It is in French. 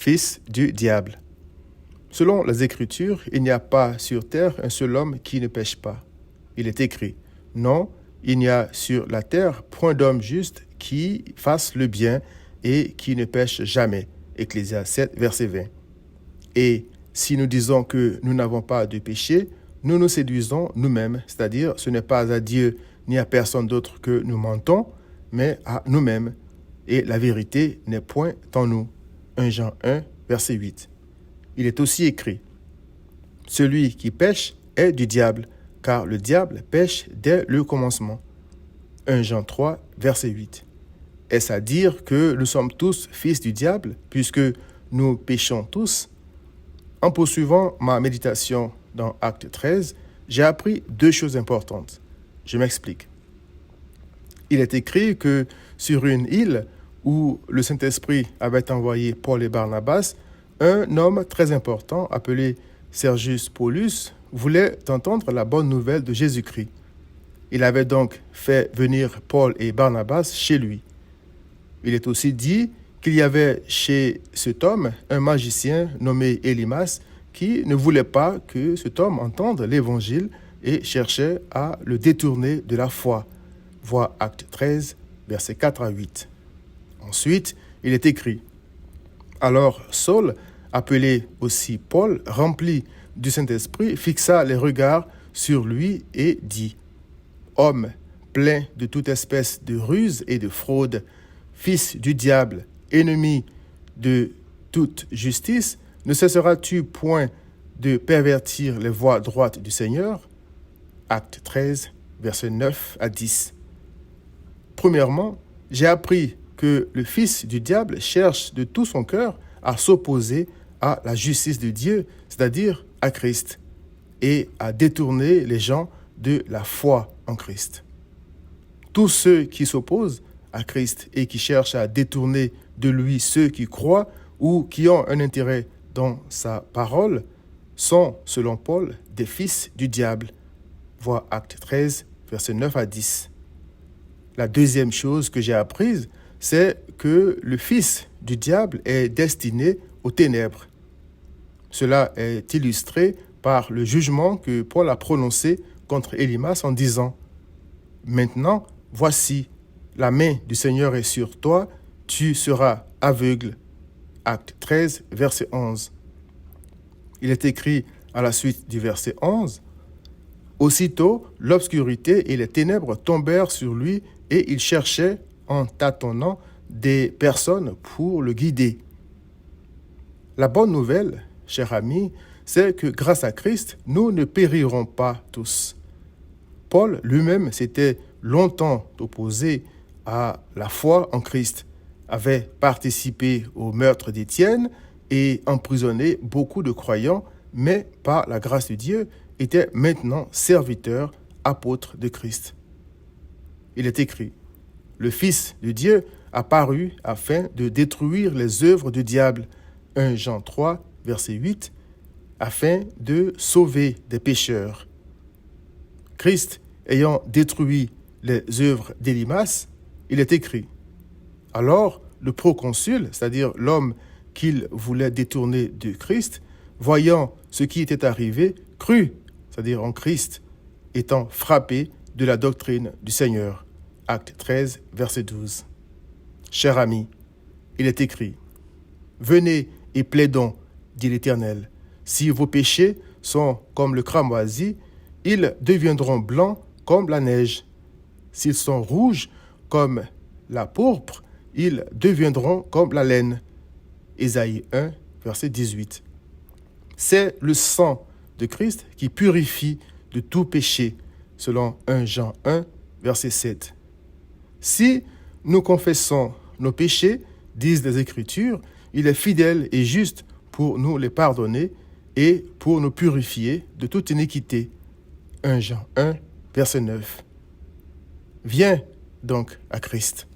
fils du diable. Selon les Écritures, il n'y a pas sur terre un seul homme qui ne pêche pas. Il est écrit, non, il n'y a sur la terre point d'homme juste qui fasse le bien et qui ne pêche jamais. Ecclésiaste 7, verset 20. Et si nous disons que nous n'avons pas de péché, nous nous séduisons nous-mêmes, c'est-à-dire ce n'est pas à Dieu ni à personne d'autre que nous mentons, mais à nous-mêmes. Et la vérité n'est point en nous. 1 Jean 1, verset 8. Il est aussi écrit, « Celui qui pêche est du diable, car le diable pêche dès le commencement. » 1 Jean 3, verset 8. Est-ce à dire que nous sommes tous fils du diable, puisque nous péchons tous? En poursuivant ma méditation dans Acte 13, j'ai appris deux choses importantes. Je m'explique. Il est écrit que sur une île où le Saint-Esprit avait envoyé Paul et Barnabas, un homme très important appelé Sergius Paulus voulait entendre la bonne nouvelle de Jésus-Christ. Il avait donc fait venir Paul et Barnabas chez lui. Il est aussi dit qu'il y avait chez cet homme un magicien nommé Élymas qui ne voulait pas que cet homme entende l'évangile et cherchait à le détourner de la foi. Vois Acte 13, versets 4 à 8. Ensuite, il est écrit, « Alors Saul, appelé aussi Paul, rempli du Saint-Esprit, fixa les regards sur lui et dit, « Homme plein de toute espèce de ruse et de fraude, fils du diable, ennemi de toute justice, ne cesseras-tu point de pervertir les voies droites du Seigneur ?» Acte 13, versets 9 à 10. Premièrement, j'ai appris que le fils du diable cherche de tout son cœur à s'opposer à la justice de Dieu, c'est-à-dire à Christ, et à détourner les gens de la foi en Christ. Tous ceux qui s'opposent à Christ et qui cherchent à détourner de lui ceux qui croient ou qui ont un intérêt dans sa parole sont, selon Paul, des fils du diable. Vois Acte 13, versets 9 à 10. La deuxième chose que j'ai apprise, c'est que le fils du diable est destiné aux ténèbres. Cela est illustré par le jugement que Paul a prononcé contre Élymas en disant « Maintenant, voici, la main du Seigneur est sur toi, tu seras aveugle. » Acte 13, verset 11. Il est écrit à la suite du verset 11 « Aussitôt, l'obscurité et les ténèbres tombèrent sur lui et il cherchait, en tâtonnant, des personnes pour le guider. » La bonne nouvelle, chers amis, c'est que grâce à Christ, nous ne périrons pas tous. Paul lui-même s'était longtemps opposé à la foi en Christ, avait participé au meurtre d'Étienne et emprisonné beaucoup de croyants, mais par la grâce de Dieu, était maintenant serviteur, apôtre de Christ. Il est écrit, « Le Fils de Dieu apparut afin de détruire les œuvres du diable. » 1 Jean 3, verset 8, afin de sauver des pécheurs. Christ ayant détruit les œuvres d'Élymas, il est écrit, « Alors le proconsul, c'est-à-dire l'homme qu'il voulait détourner de Christ, voyant ce qui était arrivé, crut, c'est-à-dire en Christ, étant frappé de la doctrine du Seigneur. » Acte 13, verset 12. Chers amis, il est écrit, « Venez et plaidons, dit l'Éternel. Si vos péchés sont comme le cramoisi, ils deviendront blancs comme la neige. S'ils sont rouges comme la pourpre, ils deviendront comme la laine. » Ésaïe 1, verset 18. C'est le sang de Christ qui purifie de tout péché, selon 1 Jean 1, verset 7. Si nous confessons nos péchés, disent les Écritures, il est fidèle et juste pour nous les pardonner et pour nous purifier de toute iniquité. 1 Jean 1, verset 9. Viens donc à Christ.